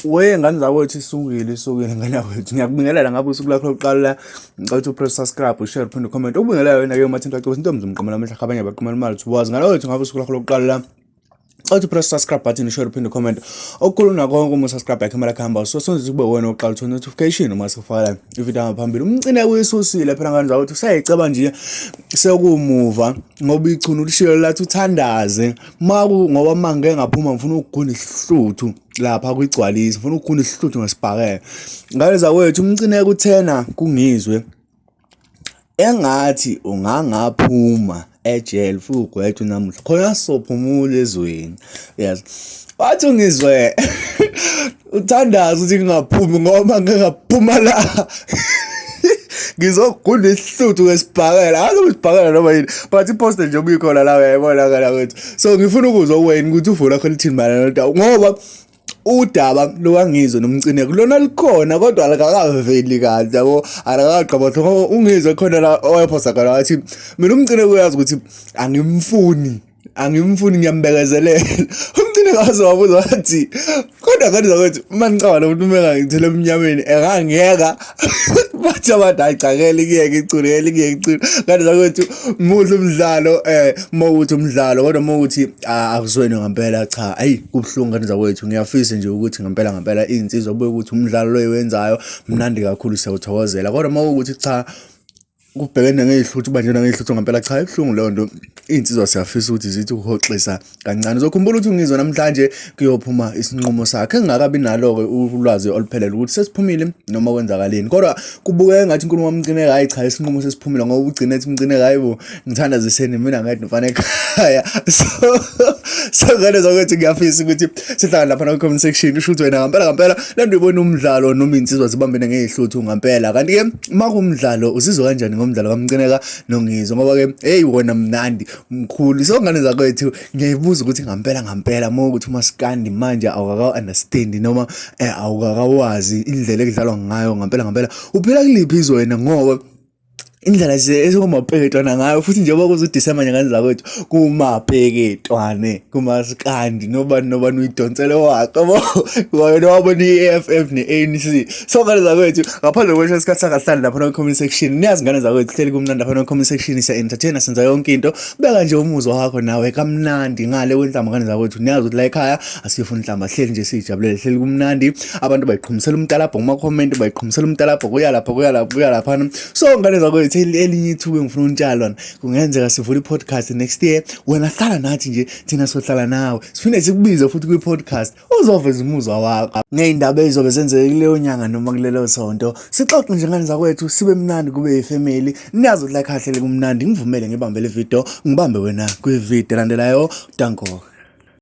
Ngane zakwethu isukile ngane yakwethu. Ngiyakubingelela ngabe usuku lakho lokuqala la. Ngicela ukuthi upress subscribe, ushare, uphinde ucomment. Ukubingelela wena ke uMathinta Cebo intombi umqamela amehla abanye baqamela imali uwazi. Ngane wethu ngabe usuku lakho lokuqala la. Uthi press subscribe button, share, uphinde comment. Okukhulu nakho uma subscribe yakhe khamba so sonke kube wena oqala uthola notification uma sifaka ivideo ngaphambili. UMcineka uyisusile phela ngane zakwethu sayiceba nje sekumuva ngoba ichunu ulishilo lathi uthandaze ngoba mange ngaphuma ngifuna ukugunda isihluthu lapha kwigcwalisa ngifuna ukugunda isihluthu ngesibhakela. Ngale zakwethu uMcineka uthena kungizwe engathi ungangaphuma ejele futhi ugwethu namuhla khona sophumula ezweni. Yes, wathi uNgizwe uthandaza ukuthi ngingaphumi ngoba ngingaphuma la ngizogunda isihluthu ngesibhakela isibhakela noma yini but ipost nje ubikhona la uyayibona kana kwethu. So ngifuna ukuzwa wena ukuthi ufuna lakho lithini malana nto ngoba udaba lokuNgizwe noMcineka lona likhona kodwa alikakaveli kahle yabo alikaqhabatha ngoba uNgizwe khona la oyaphosa kana wathi mina uMcineka uyazi ukuthi angimfuni ngiyambekezelela. uMcineka wazowabuza wathi kodwa ngani zakwethu manicaba lo muntu umeka ngithele emnyameni engangiyeka bathi abantu ayicakele kuyeke icule ngani zakwethu muhle umdlalo mawuthi umdlalo kodwa mawuthi akuzweni ngempela cha ayi kubhlungu ngani zakwethu. Ngiyafisa nje ukuthi ngempela insizwa obuye ukuthi umdlalo lo oyenzayo mnandi kakhulu siyawuthokozela kodwa mawukuthi cha kubhekene ngehluthi banjena ngehluthi ngempela cha ebhlungu leyo nto insizwa siyafisa ukuthi zithi uhoxisa kancane. Uzokhumbula ukuthi uNgizwe namhlanje kuyophuma isinqumo sakhe engakabi nalo ke ulwazi oluphelele ukuthi sesiphumile noma kwenzakaleni kodwa kubukeka ngathi inkulumo kaMcineka hayi cha isinqumo sesiphumile ngoba ugcina ethi uMcineka hayibo ngithanda zisene mina ngathi nofana ekhaya. So ngane zakwethu ngiyafisa ukuthi sihlala lapha na comment section usho ukuthi wena ngempela lento uyibona umdlalo noma insizwa zibambene ngehluthi ngempela kanti ke makumdlalo uzizwa kanjani ngomdlalo kaMcineka noNgizwe ngoba ke hey wona mnandi mkhulu. So ngane zakwethu ngiyayibuza ukuthi ngempela ukuthi umasikandi manje awukaka-understand noma awukakawazi indlela ekudlalwa ngayo ngempela uphila kuliphi izwe wena ngoba indlela nje esokumapeketwana ngayo futhi njengoba kuze uDisemba ngane zakwethu kumapeketwane kumasikandi nobani uyidonsele wakho wena wabona iEFF neANC. So ngane zakwethu ngaphandle kwesho isikhathi sakahlali lapha na comment section niyazi ngane zakwethu hleli kumnandi lapha na comment section siya entertain senza yonke into beka nje umuzwa wakho nawe kamnandi ngale kwenhlamba ngane zakwethu niyazi ukuthi la ekhaya asiyofuna inhlamba hleli nje sijabulele hleli kumnandi abantu bayiqhumisela umtalabho kuma comment bayiqhumisela umtalabho kuya lapha. So ngane zakwethu elinye ithuke ngifuna untshalwa kungenzeka sivule i-podcast next year wena hlala nathi nje thina sohlala nawe siphinde sikubize futhi kwi-podcast uzoveza umuzwa wakho ngey'ndaba ezizobe zenzeke kuleyo nyanga noma kulelo sonto sixoxe nje ngane zakwethu sibe mnandi kube yifamily niyazi ukuthi la kahle kumnandi ngivumele ngibambe le video ngibambe wena kwi-video landelayo danko.